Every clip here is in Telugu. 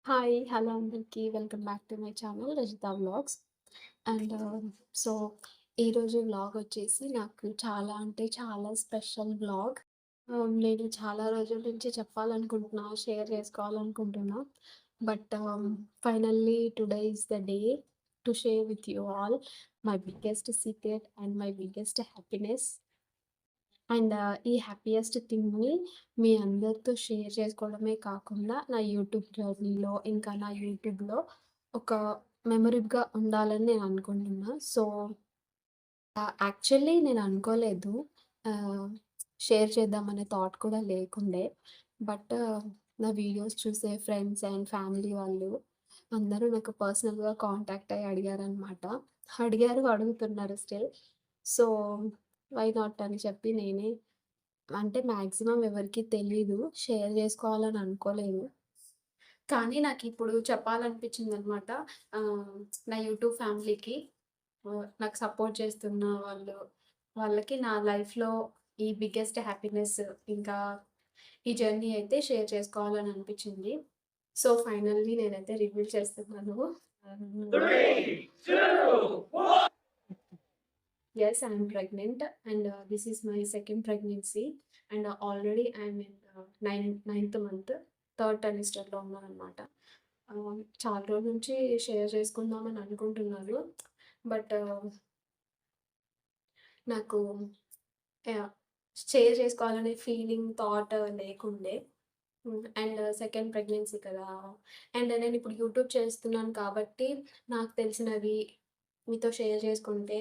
హాయ్! హలో అందరికీ. Welcome back to my channel Rajitha vlogs. And so, ఈరోజు వ్లాగ్ వచ్చేసి నాకు చాలా అంటే చాలా స్పెషల్ వ్లాగ్. నేను చాలా రోజుల నుంచి చెప్పాలనుకుంటున్నా, షేర్ చేసుకోవాలనుకుంటున్నా. But finally today is the day to share with you all my biggest secret and my biggest happiness. And ఈ హ్యాపీయెస్ట్ థింగ్‌ని మీ అందరితో షేర్ చేసుకోవడమే కాకుండా, నా యూట్యూబ్ జర్నీలో, ఇంకా నా యూట్యూబ్‌లో ఒక మెమరబుల్‌గా ఉండాలని నేను అనుకుంటున్నా. సో, యాక్చువల్లీ నేను అనుకోలేదు. ఆహ్, షేర్ చేద్దామనే థాట్ కూడా లేకుండే. బట్ నా వీడియోస్ చూసే ఫ్రెండ్స్ అండ్ ఫ్యామిలీ వాళ్ళు అందరూ నాకు పర్సనల్‌గా కాంటాక్ట్ అయ్యి అడిగారనమాట. అడుగుతున్నారు స్టిల్. సో, వై నాట్ అని చెప్పి నేనే అంటే మాక్సిమం ఎవరికీ తెలీదు. షేర్ జేసుకోవాలని అనుకోలేదు. కానీ నాకిప్పుడు చెప్పాలనిపించిందనమాట. ఆహ్, నా యూట్యూబ్ ఫ్యామిలీకి నాకు సపోర్ట్ చేస్తున్న వాళ్ళకి నా లైఫ్‌లో ఈ బిగ్గెస్ట్ హ్యాపీనెస్ ఇంకా ఈ జర్నీ అయితే షేర్ చేసుకోవాలని అనిపించింది. సో, ఫైనల్లీ నేనైతే రివీల్ చేస్తున్నాను. ఆహ్ 3, 2, 1. Yes, I'm pregnant, and this is my second pregnancy, and already I'm in ninth month, third ట్రైమిస్టర్‌లో ఉన్నాననమాట. చాలా రోజుల నుంచి షేర్ చేసుకుందామని అనుకుంటున్నాను. బట్ నాకు యాహ్! షేర్ చేసుకోవాలనే ఫీలింగ్, థాట్ లేకుండే. అండ్ సెకండ్ ప్రెగ్నెన్సీ కదా! అండ్ నేనిప్పుడు యూట్యూబ్ చేస్తున్నాను కాబట్టి, నాకు తెలిసినవి మీతో షేర్ చేసుకుంటే,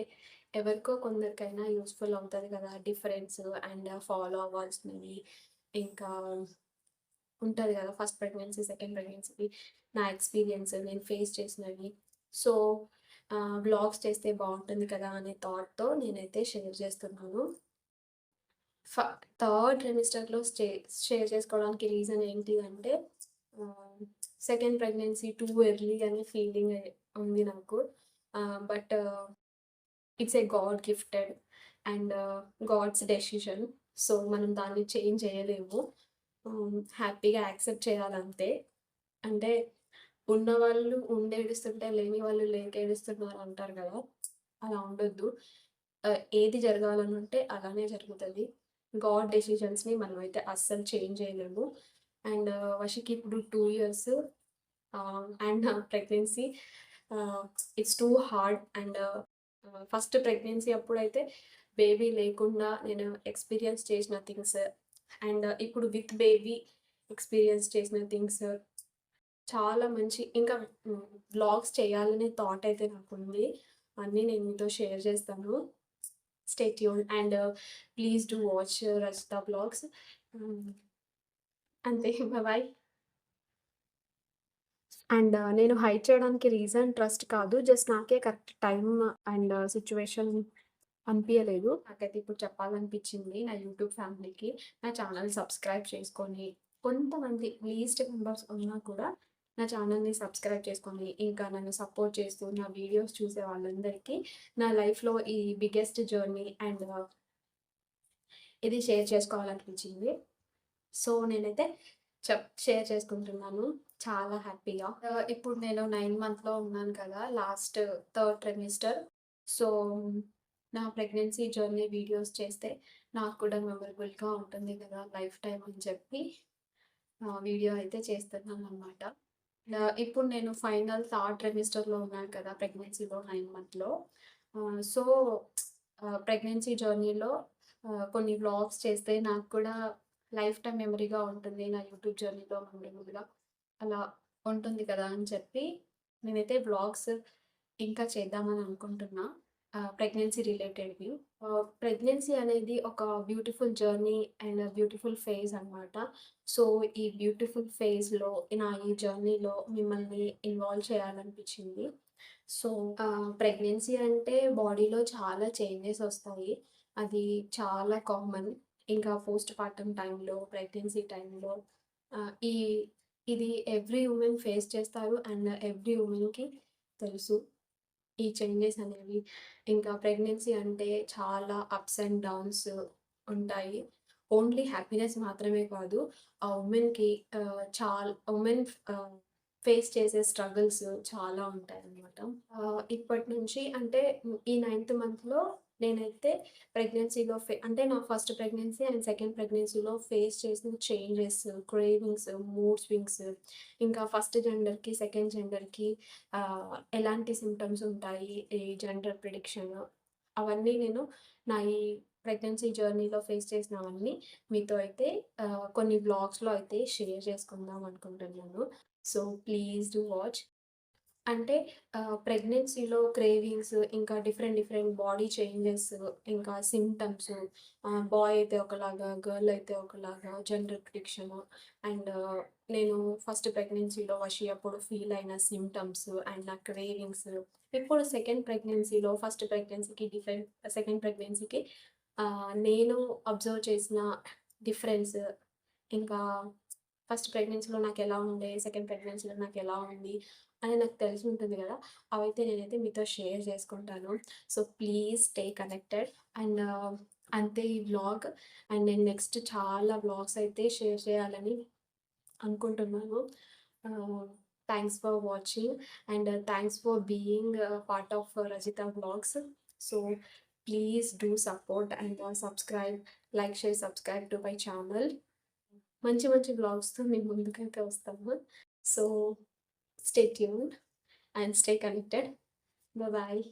ఎవరికో కొందరికైనా యూజ్‌ఫుల్ అవుతది కదా! డిఫరెన్స్ అండ్ ఫాలో అవ్వాల్సినవి, ఇంకా ఉంటది కదా! ఫస్ట్ ప్రెగ్నెన్సీ, సెకండ్ ప్రెగ్నెన్సీకి నా ఎక్స్‌పీరియన్స్, నేను ఫేస్ చేసినవి. సో, వ్లాగ్స్ చేస్తే బావుంటుంది కదా! అనే థాట్‌తో నేనైతే షేర్ చేస్తున్నాను. ఫ థర్డ్ ట్రైమిస్టర్‌లో షేర్ చేసుకోవడానికి రీజన్ ఏంటి అంటే ఆహ్, సెకండ్ ప్రెగ్నెన్సీ టూ ఎర్లీ అనే ఫీలింగ్ ఉంది నాకు. But it's a God gifted and God's decision. So, మనం దాన్ని చేంజ్ చేయలేము. హ్యాపీగా యాక్సెప్ట్ చేయాలంతే. అంటే ఉన్నవాళ్ళు ఉండి ఏడుస్తుంటే, లేని వాళ్ళు లేక ఏడుస్తున్నారు అంటారు గదా! అలా ఉండొద్దు. ఏది జరగాలనుంటే అలానే జరుగుతది. గాడ్ డెసిషన్స్‌ని మనమైతే అస్సలు చేంజ్ చేయలేము. అండ్ వషికి ఇప్పుడు 2 ఇయర్స్ అండ్ నా pregnancy it's too hard and first pregnancy అప్పుడైతే బేబీ లేకుండా నేను ఎక్స్‌పీరియన్స్ చేసిన థింగ్స్ అండ్ ఇప్పుడు విత్ బేబీ ఎక్స్‌పీరియన్స్ చేసిన థింగ్స్ చాలా మంచి ఇంకా వ్లాగ్స్ చేయాలనే థాట్ అయితే నాకుంది. అన్నీ నేను మీతో షేర్ చేస్తాను. Stay tune and please do watch Rajitha vlogs. హ్మ్. అంతే బాయ్. అండ్ నేను హైడ్ చేయడానికి రీజన్ ట్రస్ట్ కాదు. జస్ట్ నాకే కరెక్ట్ టైమ్ అండ్ సిట్యుయేషన్ అనిపియలేదు. నాకైతే ఇప్పుడు చెప్పాలనిపించింది నా యూట్యూబ్ ఫ్యామిలీకి. నా ఛానెల్ సబ్స్క్రైబ్ చేసుకొని, కొంతమంది లీస్ట్ మెంబర్స్ ఉన్నా కూడా నా ఛానెల్‌ని సబ్స్క్రైబ్ చేసుకొని, ఇంకా నన్ను సపోర్ట్ చేస్తూ నా వీడియోస్ చూసే వాళ్ళందరికీ నా లైఫ్‌లో ఈ బిగ్గెస్ట్ జర్నీ అండ్ ఇది షేర్ చేసుకోవాలనిపించింది. సో, నేనైతే షేర్ చేసుకుంటున్నాను. చాలా హ్యాపీగా. ఇప్పుడు నేను 9 మంత్‌లో ఉన్నాను కదా! Last third trimester. సో, నా ప్రెగ్నెన్సీ జర్నీ వీడియోస్ చేస్తే నాకు కూడా మెమరబుల్‌గా ఉంటుంది కదా! లైఫ్ టైమ్ అని చెప్పి వీడియో అయితే చేస్తున్నాననమాట. ఇప్పుడు నేను ఫైనల్ థర్డ్ ట్రైమిస్టర్‌లో ఉన్నాను కదా! ప్రెగ్నెన్సీలో 9 మంత్‌లో. సో, ప్రెగ్నెన్సీ జర్నీలో కొన్ని వ్లాగ్స్ చేస్తే నాకు కూడా లైఫ్ టైమ్ మెమరీగా ఉంటుంది. నా యూట్యూబ్ జర్నీలో మెమరబుల్‌గా అలా ఉంటుంది కదా! అని చెప్పి నేనైతే వ్లాగ్స్ ఇంకా చేద్దామని అనుకుంటున్నా. ప్రెగ్నెన్సీ రిలేటెడ్‌వి. ప్రెగ్నెన్సీ అనేది ఒక beautiful journey and beautiful phase అనమాట. సో, ఈ బ్యూటిఫుల్ ఫేజ్‌లో ఈ జర్నీలో మిమ్మల్ని ఇన్వాల్వ్ చేయాలనిపించింది. సో, ప్రెగ్నెన్సీ అంటే బాడీలో చాలా చేంజెస్ ఒస్తాయి. అది చాలా కామన్. ఇంకా పోస్ట్ పార్టమ్ టైంలో, ప్రెగ్నెన్సీ టైంలో ఆహ్, ఈ ఇది ఎవ్రీ వుమెన్ ఫేస్ చేస్తారు. అండ్ ఎవ్రీ వుమెన్‌కి తెలుసు. ఈ చేంజెస్ అనేవి. ఇంకా ప్రెగ్నెన్సీ అంటే చాలా అప్స్ అండ్ డౌన్స్ ఉంటాయి. ఓన్లీ హ్యాపీనెస్ మాత్రమే కాదు. ఆ వుమెన్‌కి వుమెన్ ఫేస్ చేసే స్ట్రగుల్స్ చాలా ఉంటాయన్నమాట. ఇప్పటి నుంచి అంటే ఈ 9థ్ మంత్‌లో నేనైతే ప్రెగ్నెన్సీలో అంటే నా ఫస్ట్ ప్రెగ్నెన్సీ అండ్ సెకండ్ ప్రెగ్నెన్సీలో ఫేస్ చేసిన చేంజెస్, క్రేవింగ్స్, మూడ్ స్వింగ్స్, ఇంకా ఫస్ట్ జెండర్‌కి, సెకండ్ జెండర్‌కి ఎలాంటి సింప్టమ్స్ ఉంటాయి, ఈ జెండర్ ప్రిడిక్షన్ అవన్నీ నేను నా ఈ ప్రెగ్నెన్సీ జర్నీలో ఫేస్ చేసినవన్నీ మీతో అయితే కొన్ని వ్లాగ్స్‌లో అయితే షేర్ చేసుకుందాం అనుకుంటున్నాను. So, please do watch. అంటే ప్రెగ్నెన్సీలో క్రేవింగ్స్, ఇంకా డిఫరెంట్ డిఫరెంట్ బాడీ చేంజెస్, ఇంకా సింప్టమ్స్, బాయ్ అయితే ఒకలాగా, గర్ల్ అయితే ఒకలాగా, జెండర్ ప్రిడిక్షన్ అండ్ నేను ఫస్ట్ ప్రెగ్నెన్సీలో వషి అప్పుడు ఫీల్ అయిన సింప్టమ్స్ అండ్ నా క్రేవింగ్స్. ఇప్పుడు సెకండ్ ప్రెగ్నెన్సీలో ఫస్ట్ ప్రెగ్నెన్సీకి సెకండ్ ప్రెగ్నెన్సీకి నేను అబ్జర్వ్ చేసిన డిఫరెన్స్, ఇంకా ఫస్ట్ ప్రెగ్నెన్సీలో నాకెలా ఉండే, సెకండ్ ప్రెగ్నెన్సీలో నాకెలా ఉంది అని నాకు తెలిసి ఉంటుంది గదా! అవైతే నేనైతే మీతో షేర్ చేసుకుంటాను. So, please stay connected and అంతే ఈ వ్లాగ్. అండ్ నేను నెక్స్ట్ చాలా వ్లాగ్స్ అయితే షేర్ చేయాలని అనుకుంటున్నాను. ఆహ్, thanks for watching and thanks for being part of Rajitha vlogs. So, please do support and subscribe, like, share, subscribe to my channel. మంచి మంచి వ్లాగ్స్‌తో మీ ముందుకైతే వస్తాము. So, stay tuned and stay connected. Bye bye.